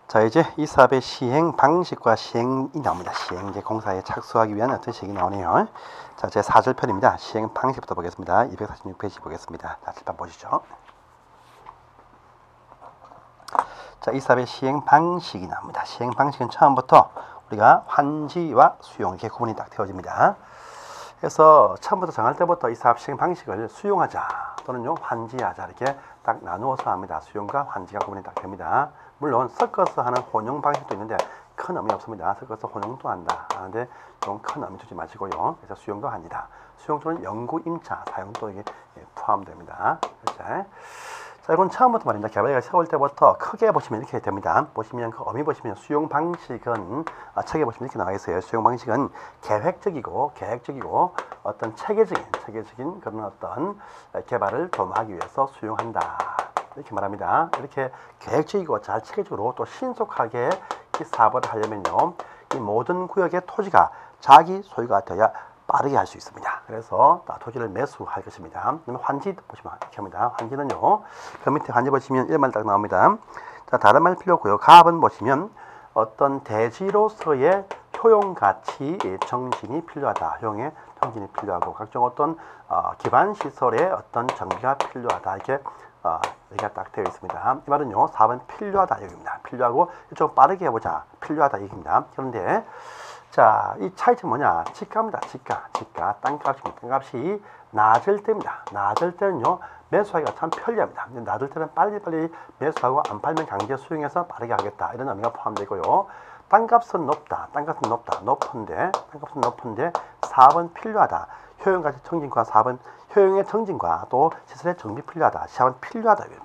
자, 이제 이 사업의 시행 방식과 시행이 나옵니다. 시행제 공사에 착수하기 위한 어떤 시행이 나오네요. 자, 제 4절편입니다. 시행 방식부터 보겠습니다. 246페이지 보겠습니다. 자, 칠판 보시죠. 자, 이 사업의 시행 방식이 나옵니다. 시행 방식은 처음부터 우리가 환지와 수용 이렇게 구분이 딱 되어집니다. 그래서 처음부터 정할 때부터 이 사업 시행 방식을 수용하자 또는요 환지하자 이렇게 딱 나누어서 합니다. 수용과 환지가 구분이 딱 됩니다. 물론 섞어서 하는 혼용 방식도 있는데 큰 의미 없습니다. 섞어서 혼용도 한다 하는데 좀 큰 의미 두지 마시고요. 그래서 수용과 환지다. 수용 또는 연구 임차 사용도 이게 포함됩니다. 그렇죠? 자, 이건 처음부터 말입니다. 개발계획을 세울 때부터 크게 보시면 이렇게 됩니다. 보시면 그 어미 보시면 수용 방식은 책에 보시면 이렇게 나와 있어요. 수용 방식은 계획적이고 어떤 체계적인 그런 어떤 개발을 도모하기 위해서 수용한다. 이렇게 말합니다. 이렇게 계획적이고 잘 체계적으로 또 신속하게 이 사업을 하려면요, 이 모든 구역의 토지가 자기 소유가 되어야 빠르게 할 수 있습니다. 그래서 토지를 매수할 것입니다. 그러면 환지 보시면 이렇게 합니다. 환지는요, 그 밑에 환지 보시면 1만 딱 나옵니다. 자, 다른 말 필요 없고요. 가압은 보시면 어떤 대지로서의 효용 가치 정진이 필요하다. 효용의 정진이 필요하고 각종 어떤 기반 시설의 어떤 정비가 필요하다. 이렇게 여기가 딱 되어 있습니다. 이 말은요, 사업은 필요하다 여기입니다. 필요하고 좀 빠르게 해보자. 필요하다 얘기입니다. 그런데 자, 이 차이점은 뭐냐? 지가입니다. 지가. 땅값입니다. 땅값이 낮을 때입니다. 낮을 때는요, 매수하기가 참 편리합니다. 낮을 때는 빨리빨리 매수하고 안 팔면 강제 수용해서 빠르게 하겠다. 이런 의미가 포함되고요. 땅값은 높다. 높은데 사업은 필요하다. 효용가치 정진과 사업은 효용의 정진과 또 시설의 정비 필요하다. 시합은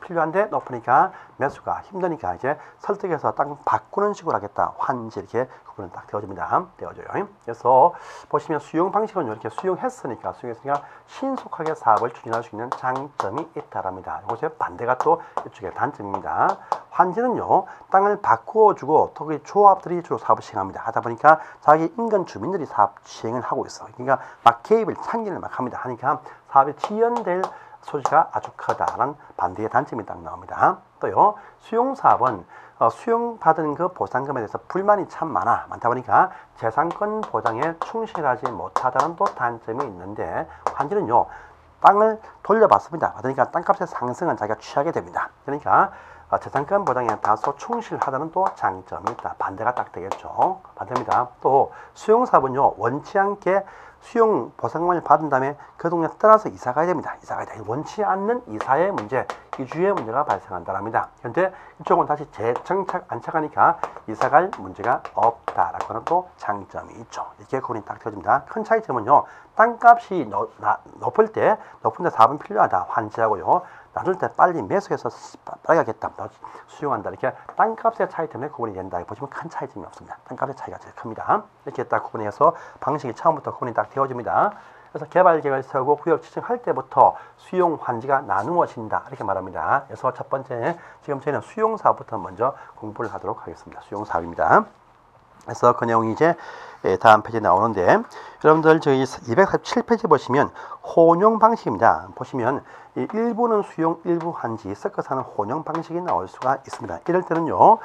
필요한데 높으니까 매수가 힘드니까 이제 설득해서 땅 바꾸는 식으로 하겠다. 환지 이렇게 구분은 딱 되어집니다. 그래서 보시면 수용 방식은 이렇게 수용했으니까 신속하게 사업을 추진할 수 있는 장점이 있다랍니다. 이것의 반대가 또 이쪽의 단점입니다. 환지는요, 땅을 바꾸어주고 토기 조합들이 주로 사업을 시행합니다. 하다 보니까 자기 인근 주민들이 사업 시행을 하고 있어. 그러니까 막 개입을 참견을 막 합니다. 하니까 사업이 지연될 소지가 아주 크다는 반대의 단점이 딱 나옵니다. 또요, 수용사업은 수용받은 그 보상금에 대해서 불만이 참 많다 보니까 재산권 보장에 충실하지 못하다는 또 단점이 있는데, 환지는요, 땅을 돌려받습니다. 받으니까 땅값의 상승은 자기가 취하게 됩니다. 그러니까 재산권 보장에 다소 충실하다는 또 장점이 있다. 반대가 딱 되겠죠. 반대입니다. 또 수용사업은요, 원치 않게 수용 보상금을 받은 다음에 그 동네 떠나서 이사 가야 됩니다. 원치 않는 이사의 문제, 이주의 문제가 발생한다랍니다. 그런데 이쪽은 다시 재정착 안착하니까 이사 갈 문제가 없다라고 하는 또 장점이 있죠. 이렇게 구분이 딱 되어집니다. 큰 차이점은요, 땅값이 높은데 사업은 필요하다. 환지하고요. 낮을 때 빨리 매수해서 빨리 하겠다. 수용한다. 이렇게 땅값의 차이 때문에 구분이 된다. 보시면 큰 차이점이 없습니다. 땅값의 차이가 제일 큽니다. 이렇게 딱 구분해서 방식이 처음부터 구분이 딱 되어집니다. 그래서 개발 계획을 세우고 구역 지정할 때부터 수용 환지가 나누어진다. 이렇게 말합니다. 그래서 첫 번째, 지금 저희는 수용 사업부터 먼저 공부를 하도록 하겠습니다. 수용 사업입니다. 그래서 그 내용이 이제 다음 페이지에 나오는데, 여러분들 저희 247페이지 보시면 혼용 방식입니다. 보시면 일부는 수용, 일부 환지, 섞어서 하는 혼용 방식이 나올 수가 있습니다. 이럴 때는요,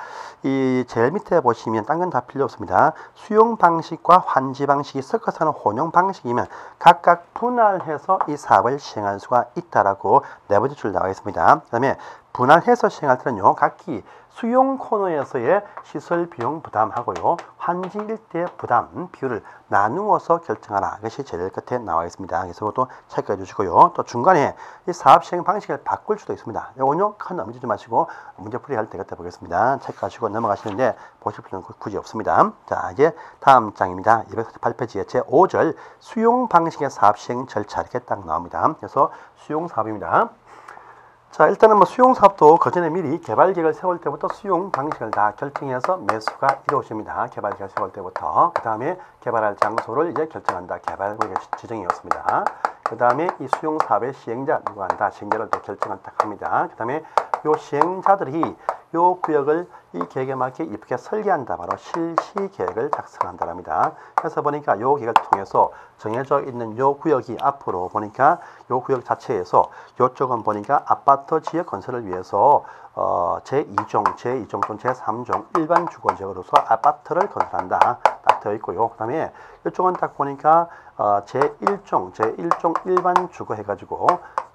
이 제일 밑에 보시면 딴 건 다 필요 없습니다. 수용 방식과 환지 방식이 섞어서 하는 혼용 방식이면 각각 분할해서 이 사업을 시행할 수가 있다라고 네 번째 줄 나와 있습니다. 그 다음에 분할해서 시행할 때는요, 각기 수용 코너에서의 시설 비용 부담하고요, 환지일 때 부담 비율을 나누어서 결정하라. 이것이 제일 끝에 나와 있습니다. 그래서 이것도 체크해 주시고요. 또 중간에 이 사업 시행 방식을 바꿀 수도 있습니다. 이건요, 큰 의미 주지 마시고 문제풀이 할 때 그때 보겠습니다. 체크하시고 넘어가시는데 보실 필요는 굳이 없습니다. 자, 이제 다음 장입니다. 248페이지에 제 5절 수용 방식의 사업 시행 절차 이렇게 딱 나옵니다. 그래서 수용 사업입니다. 자, 일단은 수용 사업도 그 전에 미리 개발 계획을 세울 때부터 수용 방식을 다 결정해서 매수가 이루어집니다. 개발 계획을 세울 때부터. 그 다음에 개발할 장소를 이제 결정한다. 개발 구역의 지정이었습니다. 그 다음에 이 수용 사업의 시행자 누가 한다. 시행자를 또 결정을 딱 합니다. 그 다음에 요 시행자들이 요 구역을 이 계획에 맞게 이쁘게 설계한다. 바로 실시 계획을 작성한다랍니다. 그래서 보니까 이 계획을 통해서 정해져 있는 요 구역이 앞으로 보니까 요 구역 자체에서 요쪽은 보니까 아파트 지역 건설을 위해서 제2종 또는 제3종 일반 주거지역으로서 아파트를 건설한다. 딱 되어 있고요. 그 다음에 이쪽은 딱 보니까 제1종 일반 주거 해가지고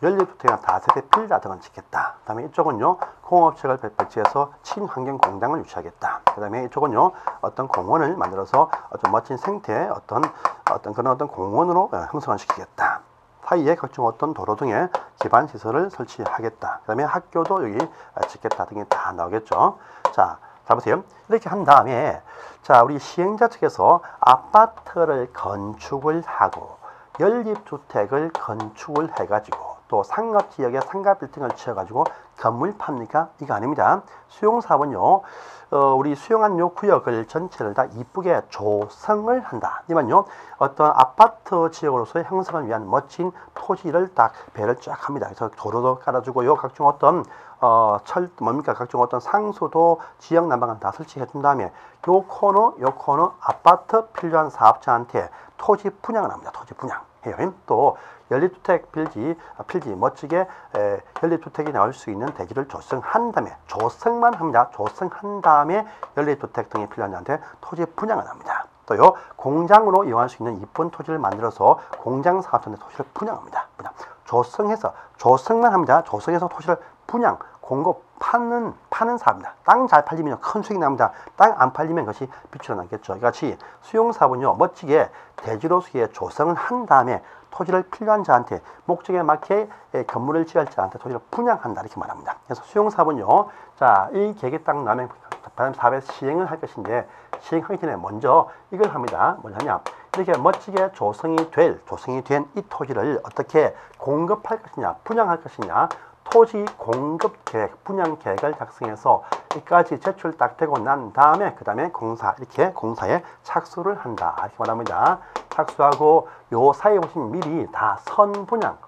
연립주택이나 다세대 빌라 등을 짓겠다. 그 다음에 이쪽은요 공업체를 배치해서 친환경 공장을 유치하겠다. 그 다음에 이쪽은요 어떤 공원을 만들어서 어떤 멋진 생태 어떤 공원으로 형성시키겠다. 사이에 각종 어떤 도로 등의 기반 시설을 설치하겠다. 그 다음에 학교도 여기 짓겠다 등이 다 나오겠죠. 자 보세요. 이렇게 한 다음에 자 우리 시행자 측에서 아파트를 건축을 하고 연립주택을 건축을 해가지고 또 상업지역에 상가 빌딩을 지어가지고 건물 팝니까? 이거 아닙니다. 수용사업은요 우리 수용한 요 구역을 전체를 다 이쁘게 조성을 한다. 아니면요 어떤 아파트 지역으로서의 형성을 위한 멋진 토지를 딱 배를 쫙 합니다. 그래서 도로도 깔아주고요 각종 어떤 각종 어떤 상수도 지역 난방을 다 설치해 준 다음에 요 코너 아파트 필요한 사업자한테 토지 분양을 합니다. 토지 분양 해요. 또 연립주택 필지 멋지게 연립주택이 나올 수 있는 대지를 조성한 다음에 조성만 합니다. 조성한 다음에 연립주택 등이 필요한 자한테 토지 분양을 합니다. 또요 공장으로 이용할 수 있는 이쁜 토지를 만들어서 공장 사업자한테 토지를 분양합니다. 조성만 합니다. 조성해서 토지를 분양, 공급, 파는 사업입니다. 땅 잘 팔리면 큰 수익이 납니다. 땅 안 팔리면 그것이 비추어 나겠죠. 이같이 수용사업은요 멋지게 대지로서의 조성을 한 다음에 토지를 필요한 자한테 목적에 맞게 건물을 지을 자한테 토지를 분양한다 이렇게 말합니다. 그래서 수용사업은요 이 계획에 딱 나면 사업에 시행을 할 것인데 시행하기 전에 먼저 이걸 합니다. 뭐냐면 이렇게 멋지게 조성이 된 이 토지를 어떻게 공급할 것이냐 분양할 것이냐 토지 공급 계획, 분양 계획을 작성해서 이까지 제출 딱 되고 난 다음에 그 다음에 공사에 착수를 한다 이렇게 말합니다. 착수하고 요 사이에 보시면 미리 다 선분양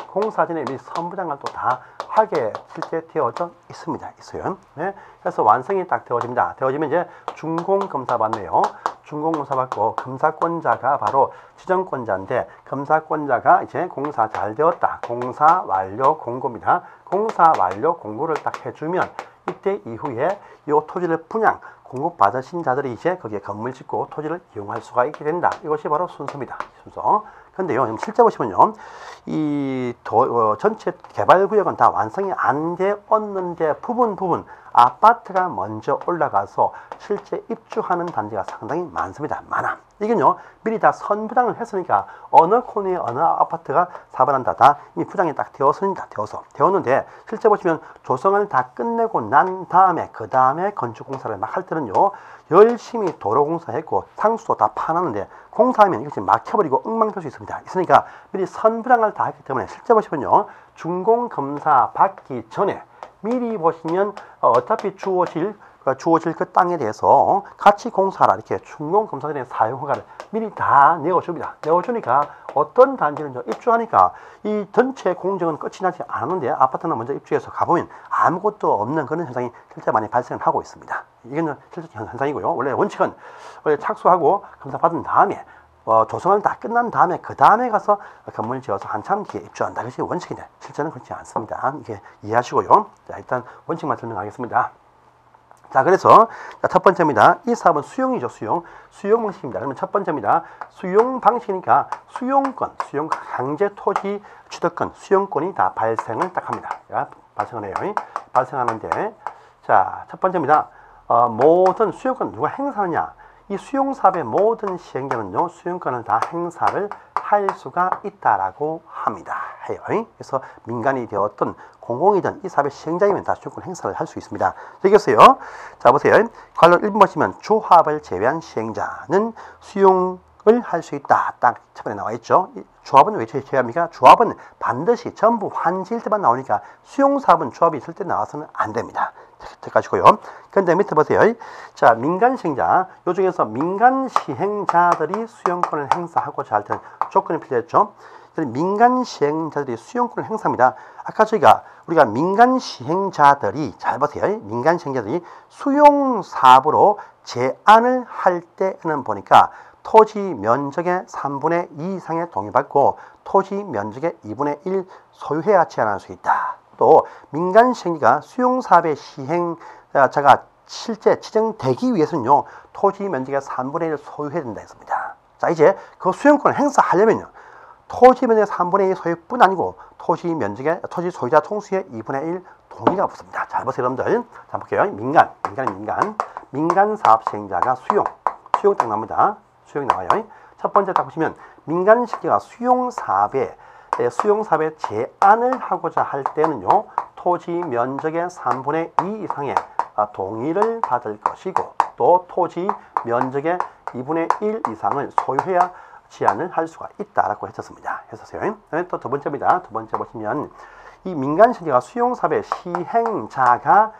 공사 전에 미리 선분양을 또 다 하게 실제 되어져 있어요. 네. 그래서 완성이 딱 되어지면 이제 준공검사 받네요. 준공검사 받고 검사권자가 바로 지정권자인데 검사권자가 이제 공사 잘 되었다. 공사 완료 공고입니다. 공사 완료 공고를 딱 해주면 이때 이후에 이 토지를 분양 공급 받으신 자들이 이제 거기에 건물 짓고 토지를 이용할 수가 있게 된다. 이것이 바로 순서입니다. 순서. 근데요, 실제 보시면요, 전체 개발구역은 다 완성이 안 되었는데 부분 아파트가 먼저 올라가서 실제 입주하는 단지가 상당히 많습니다. 이건요, 미리 다 선분양을 했으니까 어느 코너에 어느 아파트가 사발한다. 다 이미 분양이 딱 되었는데 실제 보시면 조성을 다 끝내고 난 다음에 그 다음에 건축공사를 막 할 때는요, 열심히 도로공사했고 상수도 다 파놨는데 공사하면 이것이 막혀버리고 엉망될 수 있으니까 미리 선분양을 다 했기 때문에 실제 보시면요, 준공검사 받기 전에 미리 보시면 어차피 주어질 그 땅에 대해서 같이 공사하라 이렇게 준공검사들의 사용허가를 미리 다 내어주니까 어떤 단지는 입주하니까 이 전체 공정은 끝이 나지 않았는데 아파트는 먼저 입주해서 가보면 아무것도 없는 그런 현상이 실제 많이 발생을 하고 있습니다. 이건 실제 현상이고요. 원래 원칙은 착수하고 검사 받은 다음에 조성은 다 끝난 다음에 그 다음에 가서 건물 지어서 한참 뒤에 입주한다. 그것이 원칙인데 실제는 그렇지 않습니다. 이게 이해하시고요. 자, 일단 원칙만 설명하겠습니다. 자, 그래서 첫 번째입니다. 이 사업은 수용이죠. 수용 방식입니다. 그러면 첫 번째입니다. 수용 방식이니까 수용권, 강제 토지 취득권, 수용권이 다 발생을 딱 합니다. 발생을 해요. 발생하는데, 자, 첫 번째입니다. 모든 수용권 누가 행사하느냐? 이 수용사업의 모든 시행자는요, 수용권을 다 행사를 할 수가 있다라고 합니다. 그래서 민간이 되었던 공공이든 이 사업의 시행자이면 다 수용권 행사를 할 수 있습니다. 되겠어요? 자, 보세요. 관련 1번 보시면 조합을 제외한 시행자는 수용을 할 수 있다. 딱 처음에 나와 있죠. 조합은 왜 제외합니까? 조합은 반드시 전부 환지일 때만 나오니까 수용사업은 조합이 있을 때 나와서는 안 됩니다. 가지고요. 그런데 밑에 보세요. 자, 민간 시행자. 요 중에서 민간 시행자들이 수용권을 행사하고자 할 때는 조건이 필요했죠. 민간 시행자들이 수용권을 행사합니다. 아까 우리가 민간 시행자들이 잘 보세요. 민간 시행자들이 수용 사업으로 제안을 할 때는 보니까 토지 면적의 3분의 2 이상의 동의받고 토지 면적의 2분의 1 소유해야 제한할 수 있다. 또 민간 시행자가 수용 사업의 시행자가 실제 지정되기 위해서는요, 토지 면적의 3분의 1을 소유해야 된다 했습니다. 자, 이제 그 수용권을 행사하려면요, 토지 면적의 3분의 1 소유뿐 아니고 토지 소유자 총수의 2분의 1 동의가 붙습니다. 잘 보세요, 여러분들. 자, 볼게요. 민간 사업 시행자가 수용 딱 나옵니다. 수용이 나와요. 첫 번째 딱 보시면 민간 시행자가 수용 사업에 제안을 하고자 할 때는요, 토지 면적의 3분의 2 이상의 동의를 받을 것이고 또 토지 면적의 2분의 1 이상을 소유해야 제안을 할 수가 있다라고 했었습니다. 했었어요. 또 두 번째입니다. 두 번째 보시면 이 민간 시행자가 수용 사업의 시행자가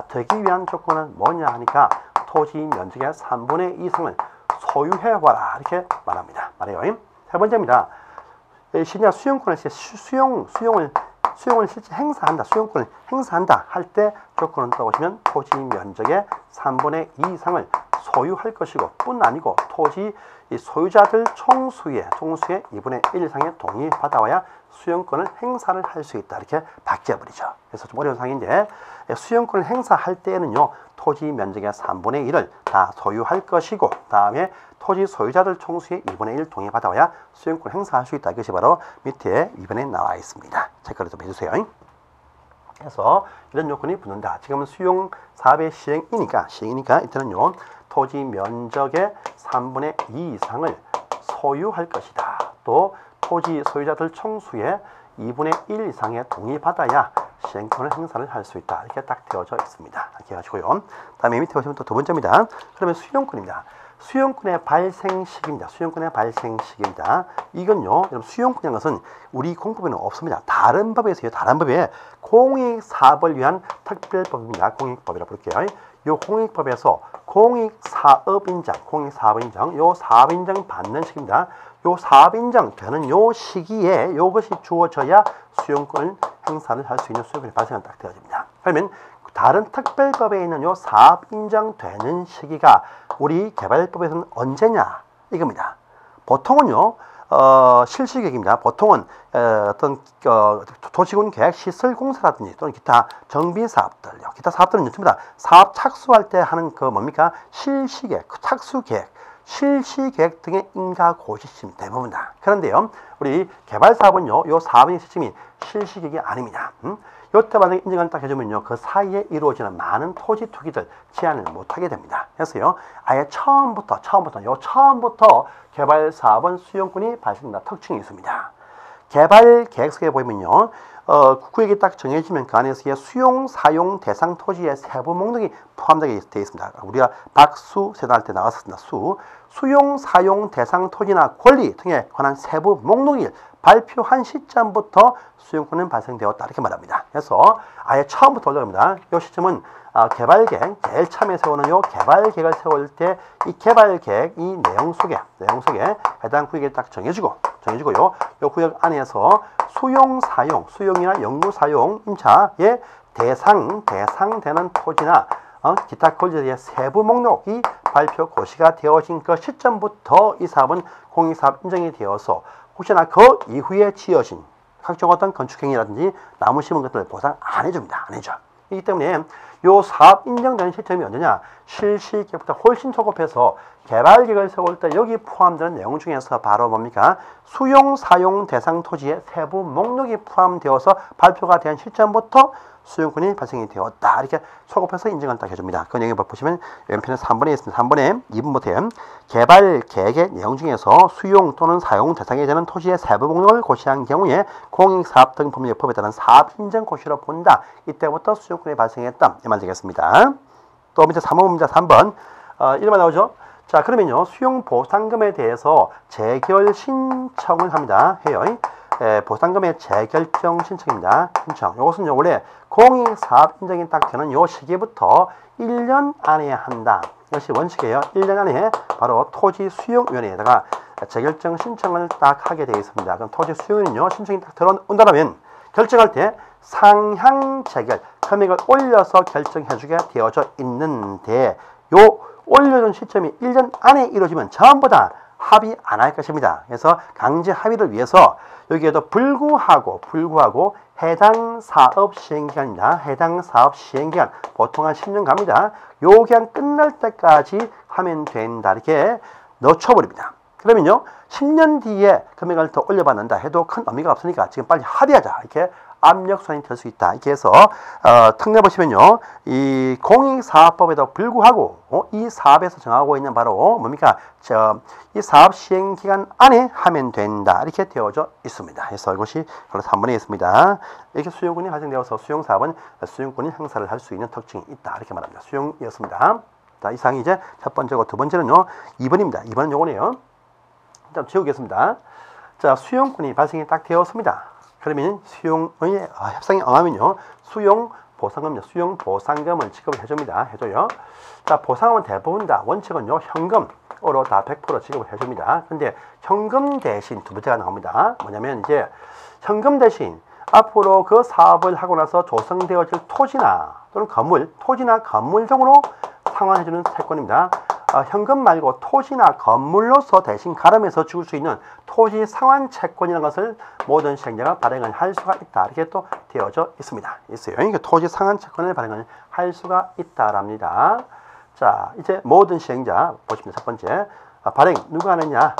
되기 위한 조건은 뭐냐 하니까 토지 면적의 3분의 2 이상을 소유해와라 이렇게 말합니다. 말해요. 세 번째입니다. 시행자 수용권을 수용을 실제 행사한다, 수용권을 행사한다 할 때 조건은 또 보시면 토지 면적의 3분의 2 이상을 소유할 것이고 뿐 아니고 토지 소유자들 총수의 2분의 1 이상의 동의 받아와야 수용권을 행사를 할 수 있다 이렇게 바뀌어버리죠. 그래서 좀 어려운 상황인데 수용권을 행사할 때에는요, 토지 면적의 3분의 1을 다 소유할 것이고 다음에 토지 소유자들 총수의 2분의 1 동의 받아와야 수용권을 행사할 수 있다. 이것이 바로 밑에 2번에 나와 있습니다. 체크를 좀 해주세요. 그래서 이런 요건이 붙는다. 지금은 수용 사업의 시행이니까 이때는요, 토지 면적의 3분의 2 이상을 소유할 것이다. 또 토지 소유자들 총수의 2분의 1 이상의 동의받아야 시행권을 행사를 할 수 있다. 이렇게 딱 되어져 있습니다. 이렇게 하시고요. 다음에 밑에 보시면 또 두 번째입니다. 그러면 수용권입니다. 수용권의 발생 시기입니다. 수용권의 발생 시기입니다. 이건요, 여러분 수용권이라는 것은 우리 공법에는 없습니다. 다른 법에 있어요. 다른 법에 공익사업을 위한 특별법입니다. 공익법이라고 부를게요. 요 공익법에서 공익사업인정, 요 사업인정 받는 시기입니다. 요 사업인정 되는 요 시기에 요것이 주어져야 수용권을 행사를 할 수 있는 수용권이 발생은 딱 되어집니다. 그러면 다른 특별법에 있는 요 사업 인정되는 시기가 우리 개발법에서는 언제냐 이겁니다. 보통은요, 실시계획입니다. 보통은 어떤 도시군 계획 시설 공사라든지 또는 기타 정비 사업들요. 기타 사업들은 이렇습니다. 사업 착수할 때 하는 그 뭡니까? 실시계획, 착수계획, 실시계획 등의 인가고시심 대부분이다. 그런데요, 우리 개발사업은요, 요 사업의 시점이 실시계획이 아닙니다. 요때 만약에 인정을 딱 해주면요, 그 사이에 이루어지는 많은 토지 투기들 제한을 못하게 됩니다. 그래서요, 아예 처음부터 개발 사업은 수용권이 발생된다 특징이 있습니다. 개발 계획서에 보면요, 구역이 딱 정해지면 그 안에서의 수용 사용 대상 토지의 세부 목록이 포함되어 되어 있습니다. 우리가 박수 세단할 때 나왔었습니다. 수용 사용 대상 토지나 권리 등에 관한 세부 목록이 발표한 시점부터 수용권은 발생되었다 이렇게 말합니다. 그래서 아예 처음부터 올라갑니다. 이 시점은 개발계획, 제일 처음에 세우는 요 개발계획을 세울 때 이 개발계획 이 내용 속에 해당 구역이 딱 정해지고요. 요 구역 안에서 수용 사용, 수용이나 영구 사용 임차의 대상되는 토지나 기타 권리의 세부 목록이 발표 고시가 되어진 그 시점부터 이 사업은 공익사업 인정이 되어서 혹시나 그 이후에 지어진 각종 어떤 건축행위라든지 나무 심은 것들을 보상 안 해줍니다. 안 해줘. 이기 때문에 요 사업 인정되는 시점이 언제냐? 실시계획보다 훨씬 소급해서 개발계획을 세울 때 여기 포함되는 내용 중에서 바로 뭡니까? 수용 사용 대상 토지의 세부 목록이 포함되어서 발표가 된 시점부터 수용권이 발생이 되었다. 이렇게 소급해서 인정을 딱 해줍니다. 그 내용을 보시면 왼편에 3번에 있습니다. 3번에 2번부터 개발 계획의 내용 중에서 수용 또는 사용 대상이 되는 토지의 세부 목록을 고시한 경우에 공익사업 등 법률법에 따른 사업 인정 고시로 본다. 이때부터 수용권이 발생했다. 이 말 되겠습니다. 또 밑에 3번입니다. 3번. 1번 나오죠? 자, 그러면요, 수용 보상금에 대해서 재결 신청을 합니다. 해요. 보상금의 재결정 신청입니다. 신청. 이것은 원래 공익사업 인정이 딱 되는 요 시기부터 1년 안에 한다. 이것이 원칙이에요. 1년 안에 바로 토지수용위원회에다가 재결정 신청을 딱 하게 되어 있습니다. 그럼 토지수용위원회는요, 신청이 딱 들어온다면 결정할 때 상향 재결, 금액을 올려서 결정해주게 되어져 있는데, 요 올려준 시점이 1년 안에 이루어지면 전부 다 합의 안 할 것입니다. 그래서 강제 합의를 위해서 여기에도 불구하고 해당 사업 시행기간입니다. 해당 사업 시행기간 보통 한 10년 갑니다. 요 기간 끝날 때까지 하면 된다. 이렇게 넣어버립니다. 그러면요, 10년 뒤에 금액을 더 올려받는다 해도 큰 의미가 없으니까 지금 빨리 합의하자. 이렇게 압력수단이 될 수 있다. 이렇게 해서 특례 보시면요, 이 공익사업법에도 불구하고 이 사업에서 정하고 있는 바로 뭡니까? 이 사업 시행 기간 안에 하면 된다. 이렇게 되어져 있습니다. 그래서 이것이 그래서 3번에 있습니다. 이렇게 수용권이 발생되어서 수용사업은 수용권이 행사를 할 수 있는 특징이 있다. 이렇게 말합니다. 수용이었습니다. 자, 이상이 이제 첫 번째고 두 번째는요, 2번입니다. 2번은 요거네요. 좀 지우겠습니다. 자, 수용권이 발생이 딱 되었습니다. 그러면 수용의 협상에 응하면요, 수용 보상금입니다. 수용 보상금을 지급을 해줍니다. 해줘요. 자, 보상금은 대부분 다 원칙은요, 현금으로 다 100% 지급을 해줍니다. 근데 현금 대신 두 번째가 나옵니다. 뭐냐면 이제 현금 대신 앞으로 그 사업을 하고 나서 조성되어질 토지나 또는 건물, 토지나 건물 등으로 상환해주는 채권입니다. 현금 말고 토지나 건물로서 대신 가름해서 줄 수 있는 토지 상환 채권이라는 것을 모든 시행자가 발행을 할 수가 있다. 이렇게 또 되어져 있습니다. 있어요. 그러니까 토지 상환 채권을 발행을 할 수가 있다랍니다. 자, 이제 모든 시행자 보시면 첫 번째 발행 누가 하느냐?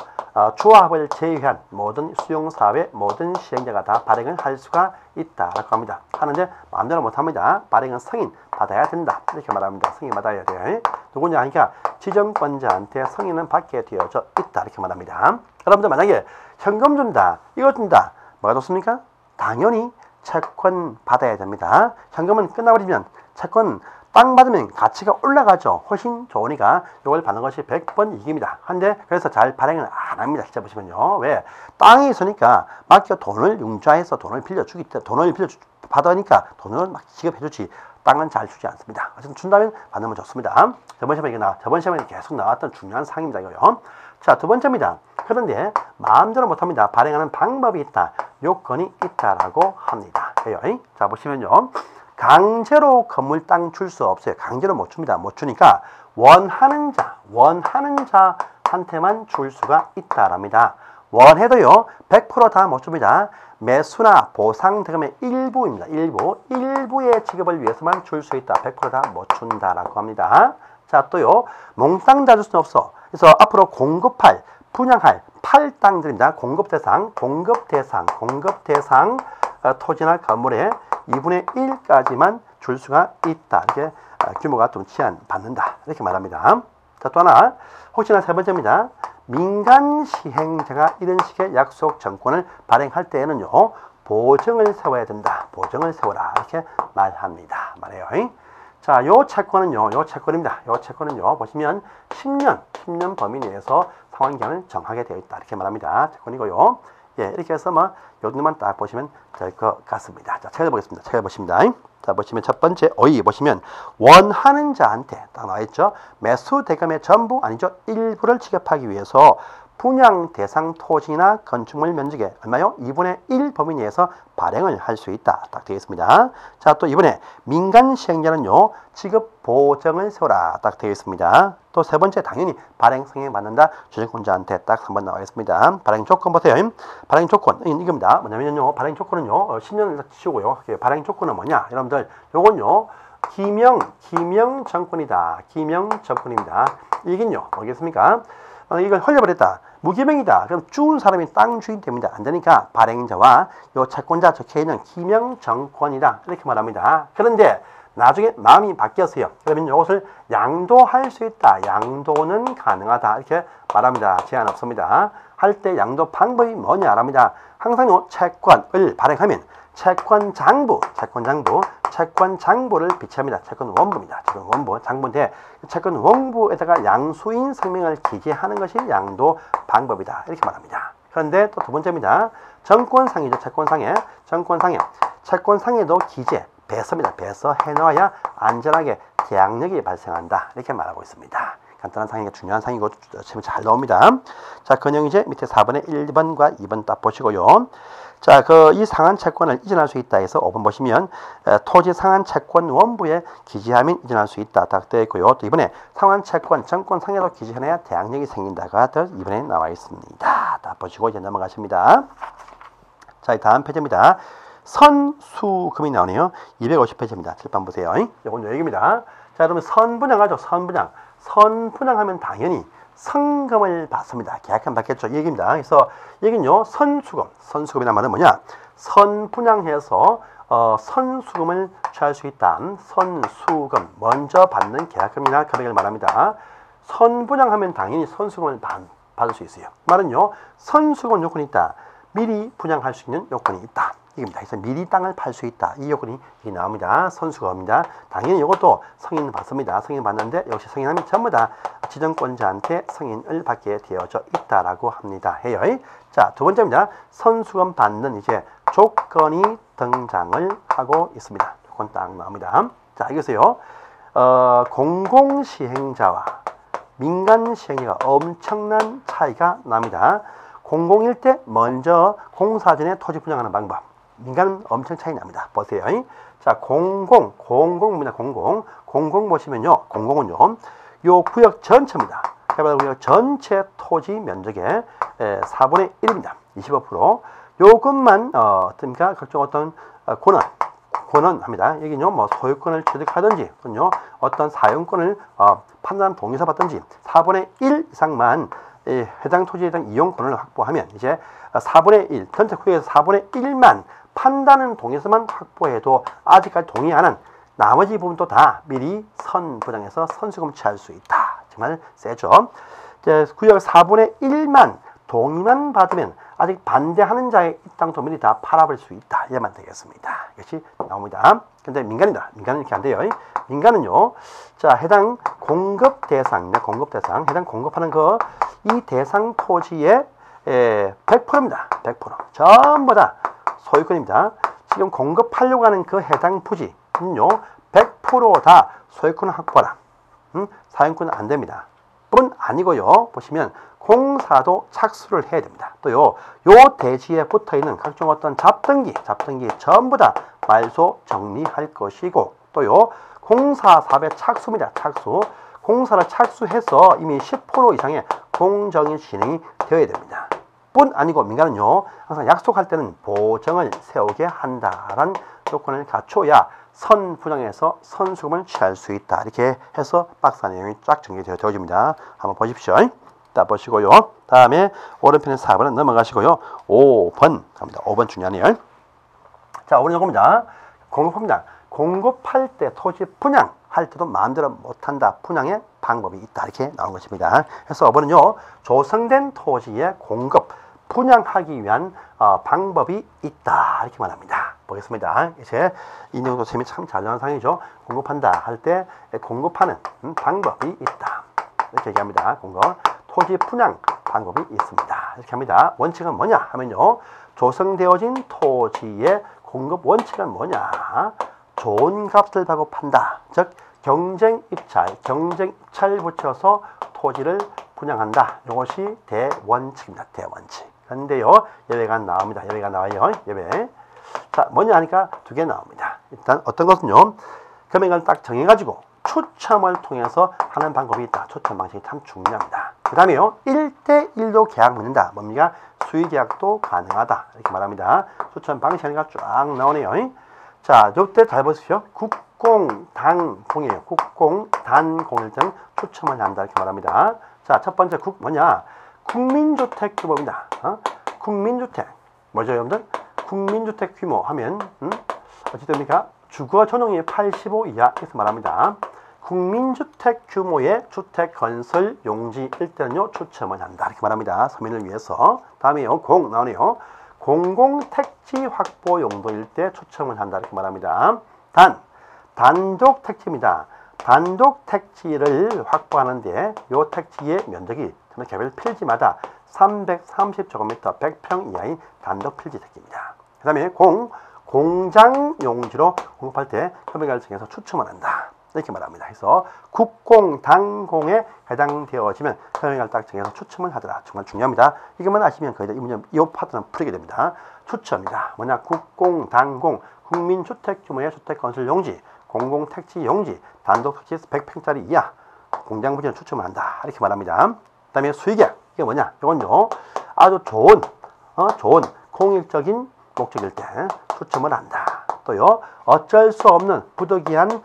조합을 제외한 모든 수용사업의 모든 시행자가 다 발행을 할 수가 있다라고 합니다. 하는데 마음대로 못합니다. 발행은 승인 받아야 된다. 이렇게 말합니다. 승인 받아야 돼요. 누구냐 하니까 지정권자한테 승인은 받게 되어져 있다. 이렇게 말합니다. 여러분들 만약에 현금 준다, 이거 준다, 뭐가 좋습니까? 당연히 채권 받아야 됩니다. 현금은 끝나버리면 채권 땅 받으면 가치가 올라가죠. 훨씬 좋으니까 이걸 받는 것이 100번 이깁니다. 한데 그래서 잘 발행을 안 합니다. 진짜 보시면요. 왜? 땅이 있으니까 맡겨 돈을 융자해서 돈을 빌려주기 때문에 돈을 받으니까 돈을 막 지급해주지 땅은 잘 주지 않습니다. 어쨌든 준다면 받으면 좋습니다. 저번 시험에 계속 나왔던 중요한 사항입니다. 이거요. 자, 두 번째입니다. 그런데 마음대로 못합니다. 발행하는 방법이 있다. 요건이 있다라고 합니다. 자, 보시면요. 강제로 건물 땅 줄 수 없어요. 강제로 못 줍니다. 못 주니까 원하는 자한테만 줄 수가 있다랍니다. 원해도요, 100% 다 못 줍니다. 매수나 보상 대금의 일부입니다. 일부의 지급을 위해서만 줄 수 있다. 100% 다 못 준다라고 합니다. 자, 또요, 몽땅 다 줄 수는 없어. 그래서 앞으로 공급할, 분양할 팔 땅들입니다. 공급 대상 토지나 건물에 2분의 1까지만 줄 수가 있다. 이렇게 규모가 좀 제한받는다. 이렇게 말합니다. 자, 또 하나, 혹시나 세 번째입니다. 민간 시행자가 이런 식의 약속 정권을 발행할 때에는요, 보증을 세워야 된다. 보증을 세워라. 이렇게 말합니다. 말해요. 자, 요 채권은요, 보시면 10년 범위 내에서 상환기한을 정하게 되어 있다. 이렇게 말합니다. 채권이고요. 예, 이렇게 해서 요 정도만 딱 보시면 될 것 같습니다. 자, 책을 보겠습니다. 책을 보십니다. 자, 보시면 첫 번째 어휘 보시면 원하는 자한테 딱 나와 있죠. 매수 대금의 전부 아니죠. 일부를 지급하기 위해서 분양 대상 토지나 건축물 면적의 얼마요? 2분의 1 범위 내에서 발행을 할 수 있다. 딱 되어 있습니다. 자, 또 이번에 민간 시행자는요, 지급 보증을 세워라. 딱 되어 있습니다. 또 세 번째 당연히 발행 승인 받는다. 주정권자한테 딱 3번 나와 있습니다. 발행 조건 보세요. 발행 조건 이겁니다. 뭐냐면요, 발행 조건은요, 10년을 치우고요. 발행 조건은 뭐냐? 여러분들, 요건요, 기명 정권이다. 기명 정권입니다. 이긴요, 뭐겠습니까? 이걸 흘려버렸다. 무기명이다. 그럼 죽은 사람이 땅 주인 됩니다. 안 되니까 발행자와 요 채권자 적혀있는 기명정권이다. 이렇게 말합니다. 그런데 나중에 마음이 바뀌었어요. 그러면 이것을 양도할 수 있다. 양도는 가능하다. 이렇게 말합니다. 제한 없습니다. 할 때 양도 방법이 뭐냐 합니다. 항상 요 채권을 발행하면 채권 장부를 비치합니다. 채권 원부입니다. 채권 원부, 장부인데 채권 원부에다가 양수인 성명을 기재하는 것이 양도 방법이다. 이렇게 말합니다. 그런데 또 두 번째입니다. 정권상이죠. 채권상에도 기재, 배서입니다. 배서 해놓아야 안전하게 계약력이 발생한다. 이렇게 말하고 있습니다. 간단한 상이가 중요한 상이고 지금 잘 나옵니다. 자, 근형이제 밑에 4번에 1번과 2번 딱 보시고요. 자, 이 상한 채권을 이전할 수 있다 해서 5번 보시면 토지 상한 채권 원부에 기재하면 이전할 수 있다 딱 되어 있고요. 또 이번에 상한 채권 정권상에도 기재해야 대항력이 생긴다가 또 이번에 나와 있습니다. 딱 보시고 이제 넘어가십니다. 자, 다음 페이지입니다. 선수금이 나오네요. 250페이지입니다. 칠판 보세요. 이건 여기입니다. 자, 그러면 선분양하죠. 선분양하면 당연히 성금을 받습니다. 계약금 받겠죠. 이 얘기입니다. 그래서 여기는요, 선수금이란 말은 뭐냐? 선분양해서 선수금을 취할 수 있다. 선수금, 먼저 받는 계약금이나 금액을 말합니다. 선분양하면 당연히 선수금을 받을 수 있어요. 말은요, 선수금 요건이 있다. 미리 분양할 수 있는 요건이 있다. 이겁니다. 그래서 미리 땅을 팔 수 있다. 이 요건이 나옵니다. 선수금입니다. 당연히 이것도 승인 받습니다. 승인 받는데 역시 승인하면 전부 다 지정권자한테 승인을 받게 되어져 있다라고 합니다. 해요. 자, 두 번째입니다. 선수금 받는 이제 조건이 등장을 하고 있습니다. 조건 딱 나옵니다. 자, 이것이요. 공공시행자와 민간시행자가 엄청난 차이가 납니다. 공공일 때 먼저 공사전에 토지 분양하는 방법. 민간은 엄청 차이 납니다. 보세요. 자, 공공입니다. 공공 보시면요. 공공은요. 요 구역 전체입니다. 개발구역 전체 토지 면적의 4분의 1입니다. 25%. 요것만 어떻습니까? 각종 어떤 권한합니다. 여기는요, 뭐 소유권을 취득하든지, 또는요, 어떤 사용권을 판단 동의서 받든지 4분의 1 이상만 해당 토지에 대한 이용권을 확보하면 이제 4분의 1, 전체 구역에서 4분의 1만 판단은 동의서만 확보해도 아직까지 동의 안 한 나머지 부분도 다 미리 선분양해서 선수금 취할 수 있다. 정말 세죠. 이제 구역 4분의 1만 동의만 받으면 아직 반대하는 자의 이 땅도 미리 다 팔아버릴 수 있다. 이해만 되겠습니다. 이것이 나옵니다. 근데 민간이다. 민간은 이렇게 안 돼요. 민간은요. 자, 해당 공급 대상, 해당 공급하는 이 대상 토지의 100%입니다. 100%. 전부 다 소유권입니다. 지금 공급하려고 하는 그 해당 부지는요, 100% 다 소유권을 확보하라. 사용권은 안 됩니다. 뿐 아니고요. 보시면 공사도 착수를 해야 됩니다. 또요, 요 대지에 붙어 있는 각종 어떤 잡등기 전부 다 말소 정리할 것이고, 또요, 공사 사업의 착수입니다. 공사를 착수해서 이미 10% 이상의 공정인 진행이 되어야 됩니다. 뿐 아니고 민간은요, 항상 약속할 때는 보정을 세우게 한다라는 조건을 갖춰야 선분양에서 선수금을 취할 수 있다. 이렇게 해서 박스 내용이 쫙 정리되어집니다. 한번 보십시오. 딱 보시고요. 다음에 오른편의 4번은 넘어가시고요. 5번 갑니다. 5번 중요하네요. 자, 오늘 이겁니다. 공급합니다. 공급할 때 토지 분양할 때도 마음대로 못한다. 분양의 방법이 있다. 이렇게 나온 것입니다. 그래서 5번은요. 조성된 토지의 공급, 분양하기 위한 방법이 있다. 이렇게 말합니다. 보겠습니다. 이제 이 내용도 참 잘 나온 상이죠. 공급한다 할 때 공급하는 방법이 있다. 이렇게 얘기합니다. 토지 분양 방법이 있습니다. 이렇게 합니다. 원칙은 뭐냐 하면요. 조성되어진 토지의 공급 원칙은 뭐냐? 좋은 값을 받고 판다. 즉 경쟁 입찰 붙여서 토지를 분양한다. 이것이 대원칙입니다. 대원칙. 그런데요, 예외가 나옵니다. 예외가 나와요. 예외. 자, 뭐냐 하니까 두 개 나옵니다. 일단 어떤 것은요, 금액을 딱 정해가지고 추첨을 통해서 하는 방법이 있다. 추첨 방식이 참 중요합니다. 그 다음에요, 1대1로 계약 맺는다. 뭡니까? 수의계약도 가능하다. 이렇게 말합니다. 추첨 방식이 쫙 나오네요. 자, 이때 잘 보십시오. 국공단공이에요. 국공단공일 때는 추첨을 한다. 이렇게 말합니다. 자, 첫 번째 뭐냐? 국민주택 규모입니다. 국민주택. 뭐죠, 여러분들? 국민주택 규모 하면, 어찌 됩니까? 주거 전용이 85 이하, 이렇게 말합니다. 국민주택 규모의 주택 건설 용지일 때는요, 추첨을 한다. 이렇게 말합니다. 서민을 위해서. 다음에요, 나오네요. 공공택지 확보 용도일 때 추첨을 한다. 이렇게 말합니다. 단독 택지입니다. 단독 택지를 확보하는데 이 택지의 면적이 개별 필지마다 330제곱미터 100평 이하의 단독 필지 택지입니다. 그 다음에 공장 용지로 공급할 때 협의가를 정해서 추첨을 한다. 이렇게 말합니다. 그래서 국공당공에 해당되어지면 협의가를 딱 정해서 추첨을 하더라. 정말 중요합니다. 이것만 아시면 거의 이 파트는 풀리게 됩니다. 추첨이다. 뭐냐? 국공당공, 국민주택 규모의 주택건설 용지, 공공택지 용지, 단독택지 100평짜리 이하 공장 부지는 추첨을 한다. 이렇게 말합니다. 그 다음에 수의계약. 이게 뭐냐? 이건요. 아주 좋은 공익적인 목적일 때 추첨을 한다. 또요. 어쩔 수 없는 부득이한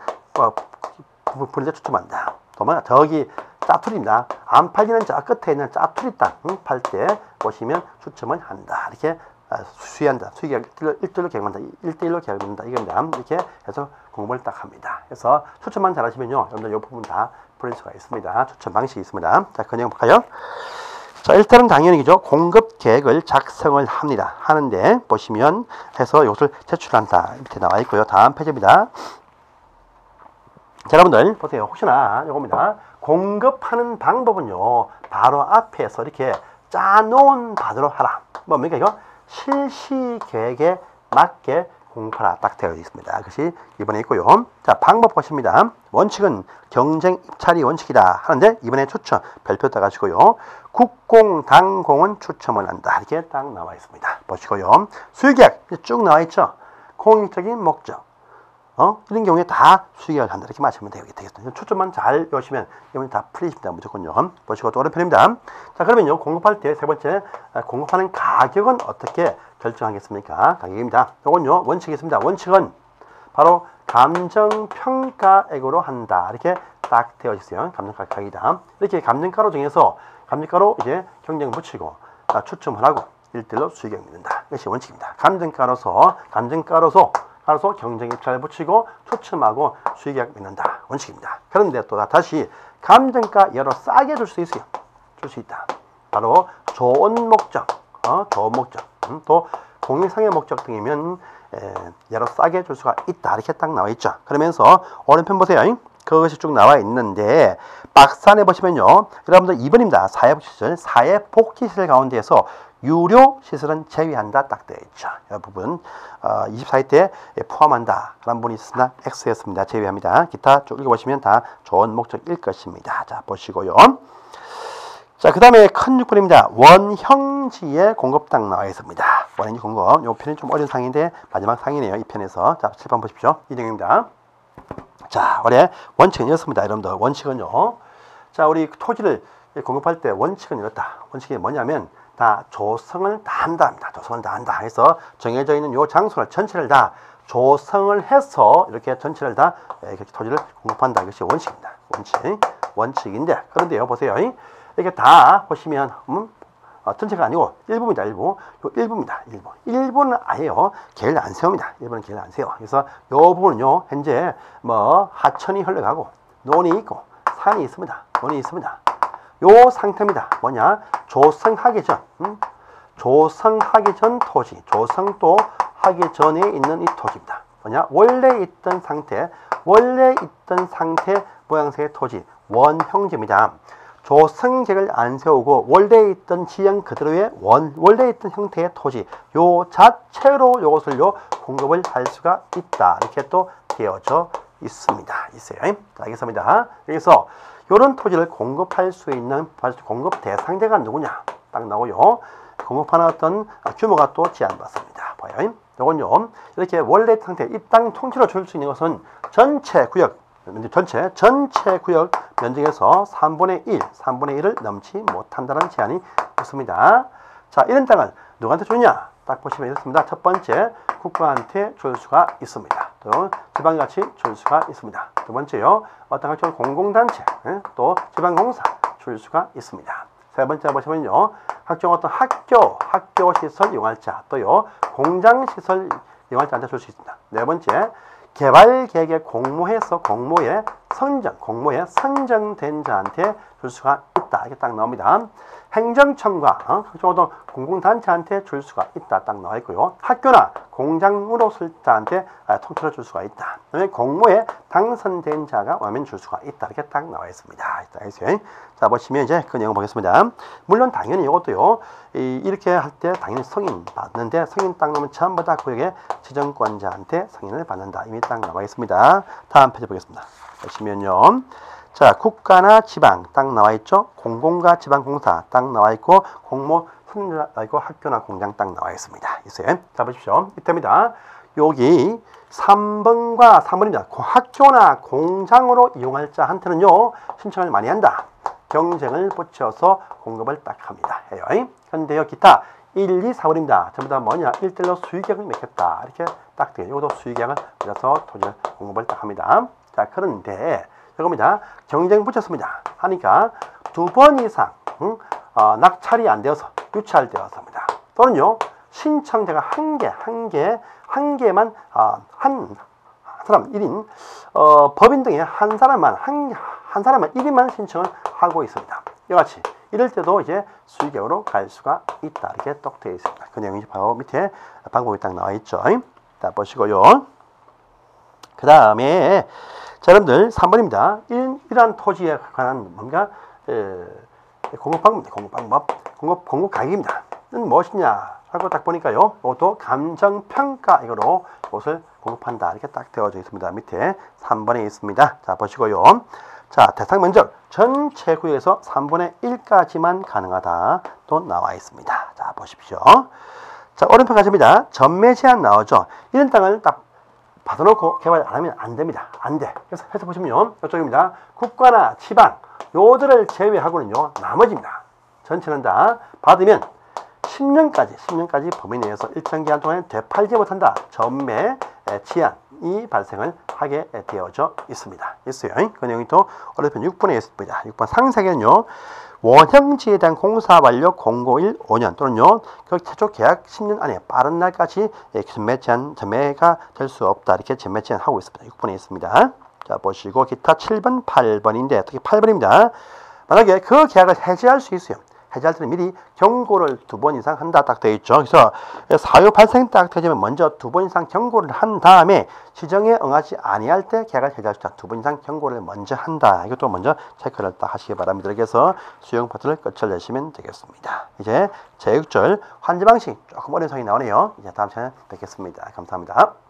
분리자 추첨한다. 또 뭐냐? 저기 짜투리입니다. 안 팔리는 저 끝에 있는 짜투리 땅 팔 때 보시면 추첨을 한다. 이렇게 수의한다. 수의계약 1대1로 계약한다. 1대1로 계약한다. 이겁니다. 이렇게 해서 공부를 딱 합니다. 그래서 추첨만 잘하시면요. 여러분들 이 부분 다 풀릴 수가 있습니다. 추첨 방식이 있습니다. 자, 그 내용 볼까요? 자, 일단은 당연히죠. 공급 계획을 작성을 합니다. 하는데 보시면 해서 이것을 제출한다. 밑에 나와 있고요. 다음 페이지입니다. 자, 여러분들 보세요. 혹시나 이겁니다. 공급하는 방법은요. 바로 앞에서 이렇게 짜놓은 바대로 하라. 뭡니까 이거? 실시 계획에 맞게 공급하라 딱 되어 있습니다. 그것이 이번에 있고요. 자, 방법 보십니다. 원칙은 경쟁 입찰이 원칙이다 하는데 이번에 추첨 별표 따가지고요. 국공당공은 추첨을 한다. 이렇게 딱 나와 있습니다. 보시고요. 수의계약 쭉 나와 있죠. 공익적인 목적. 이런 경우에 다 수의계약을 한다. 이렇게 마시면 되겠습니다. 추첨만 잘 여시면 이번에 다 풀리십니다. 무조건요. 보시고 또 오른편입니다. 자, 그러면요. 공급할 때 세 번째 공급하는 가격은 어떻게 결정하겠습니까? 가격입니다. 이건요. 원칙이 있습니다. 원칙은 바로 감정평가액으로 한다. 이렇게 딱 되어 있어요. 감정가격이다. 이렇게 감정가로 정해서 감정가로 이제 경쟁을 붙이고 추첨을 하고 1대1로 수의계약을 맺는다. 이것이 원칙입니다. 감정가로서 경쟁 입찰을 붙이고 추첨하고 수의계약 맺는다. 원칙입니다. 그런데 또 다시 감정가 여러 싸게 줄 수 있어요. 줄 수 있다. 바로 좋은 목적, 또 공익상의 목적 등이면 여러 싸게 줄 수가 있다. 이렇게 딱 나와 있죠. 그러면서 오른편 보세요. 그것이 쭉 나와 있는데 박스 안에 보시면요. 여러분들 2번입니다. 사회복지시설 가운데에서 유료 시설은 제외한다 딱 되어 있죠. 이 부분 24회 때 포함한다 라는 부분이 있으나 X였습니다. 제외합니다. 기타 쭉 읽어보시면 다 좋은 목적일 것입니다. 자, 보시고요. 자, 그 다음에 큰 6번입니다. 원형지의 공급 딱 나와 있습니다. 원형지 공급. 이 편이 좀 어려운 상인데 마지막 상이네요. 이 편에서. 자, 7번 보십시오. 이 내용입니다. 자, 원래 원칙은 이렇습니다. 여러분들 원칙은요. 자, 우리 토지를 공급할 때 원칙은 이렇다. 원칙이 뭐냐면 다 조성을 다 한다. 조성을 다 한다. 해서 정해져 있는 요 장소를 전체를 다 조성을 해서 이렇게 전체를 다 이렇게 토지를 공급한다. 이것이 원칙입니다. 원칙인데 그런데요. 보세요. 이렇게 다 보시면 전체가 아니고 일부입니다. 일부입니다. 일부는 아예요. 계획을 안 세웁니다. 일부는 계획을 안 세워. 그래서 이 부분은요. 현재 하천이 흘러가고 논이 있고 산이 있습니다. 논이 있습니다. 요 상태입니다. 뭐냐? 조성하기 전 토지. 조성도 하기 전에 있는 이 토지입니다. 뭐냐? 원래 있던 상태 모양새의 토지. 원형지입니다. 조성계획을 안 세우고 원래 있던 지형 그대로의 원래 있던 형태의 토지 요 자체로 요것을 공급을 할 수가 있다. 이렇게 또 되어져 있습니다. 있어요. 알겠습니다. 여기서 요런 토지를 공급할 수 있는 공급 대상자가 누구냐? 딱 나오요. 공급하는 어떤 규모가 또 제한받습니다. 봐요. 요건요. 이렇게 원래 상태 이 땅 통째로 줄 수 있는 것은 전체 구역 면적에서 3분의 1을 넘지 못한다는 제한이 있습니다. 자, 이런 땅을 누구한테 주느냐? 딱 보시면 이렇습니다. 첫 번째, 국가한테 줄 수가 있습니다. 또 지방같이 줄 수가 있습니다. 두 번째요, 어떤 각종 공공단체, 또 지방공사 줄 수가 있습니다. 세 번째 보시면요, 각종 어떤 학교시설 이용할자, 또요, 공장시설 이용할자한테 줄 수 있습니다. 네 번째, 개발계획에 공모에 선정된 자한테 줄 수가 있다. 있다. 이렇게 딱 나옵니다. 행정청과 적어도 공공단체한테 줄 수가 있다. 딱 나와 있고요. 학교나 공장으로 쓸자한테 통째로 줄 수가 있다. 공모에 당선된 자가 와면 줄 수가 있다. 이렇게 딱 나와 있습니다. 자, 보시면 이제 그 내용 보겠습니다. 물론 당연히 이것도요. 이렇게 할 때 당연히 승인 받는데 승인 딱 나오면 전부 다 구역의 지정권자한테 승인을 받는다. 이미 딱 나와 있습니다. 다음 페이지 보겠습니다. 보시면요. 자, 국가나 지방 딱 나와 있죠. 공공과 지방공사 딱 나와 있고 공모 승인자 있고 학교나 공장 딱 나와 있습니다. 있어요. 자, 보십시오. 이때입니다. 여기 3번과 3번입니다. 학교나 공장으로 이용할 자한테는요. 신청을 많이 한다. 경쟁을 붙여서 공급을 딱 합니다. 해요. 근데요. 기타 1, 2, 4번입니다. 전부 다 뭐냐? 1대1로 수의계약을 맺겠다. 이렇게 딱 돼요. 이것도 수의계약을 맺어서 토지를 공급을 딱 합니다. 자, 그런데 이겁니다. 경쟁 붙였습니다. 하니까 2번 이상 낙찰이 안 되어서 유찰되었습니다. 또는요. 신청자가 한 개만 한 사람 1인 법인 등의 한 사람만 1인만 신청을 하고 있습니다. 이와 같이 이럴 때도 이제 수의계약으로 갈 수가 있다. 이렇게 똑 되어 있습니다. 그 내용이 바로 밑에 방법이 딱 나와 있죠. 자, 보시고요. 그 다음에 자, 여러분들 3번입니다. 이러한 토지에 관한 뭔가 공급방법입니다. 공급 가격입니다. 무엇이냐 하고 딱 보니까요. 이것도 감정평가 이거로 이것을 공급한다. 이렇게 딱 되어져 있습니다. 밑에 3번에 있습니다. 자, 보시고요. 자, 대상 면적 전체 구역에서 3분의 1까지만 가능하다. 또 나와 있습니다. 자, 보십시오. 자, 오른편 가십니다. 전매 제한 나오죠. 이런 땅을 딱 받아놓고 개발 안 하면 안 됩니다. 안 돼. 그래서 해서 보시면 이쪽입니다. 국가나 지방 요들을 제외하고는요. 나머지입니다. 전체는 다 받으면 10년까지 범위 내에서 일정 기간 동안 되팔지 못한다. 전매 제한이 발생을 하게 되어져 있습니다. 있어요. 그 내용이 또 어렵은 6번에 있습니다. 6번 상세계는요. 원형지에 대한 공사 완료 공고일 5년 또는요. 그 최초 계약 10년 안에 빠른 날까지 전매가 될 수 없다. 이렇게 전매 제한하고 있습니다. 6번에 있습니다. 자, 보시고 기타 7번, 8번인데 특히 8번입니다. 만약에 그 계약을 해지할 수 있어요. 해지할 때는 미리 경고를 2번 이상 한다 딱 되어 있죠. 그래서 사유 발생 딱 되면 먼저 2번 이상 경고를 한 다음에 지정에 응하지 아니할 때 계약을 해지할 수 있다. 2번 이상 경고를 먼저 한다. 이것도 먼저 체크를 딱 하시기 바랍니다. 이렇게 해서 수용 파트를 끝을 내시면 되겠습니다. 이제 제6절 환지 방식 조금 어려운 성이 나오네요. 이제 다음 시간에 뵙겠습니다. 감사합니다.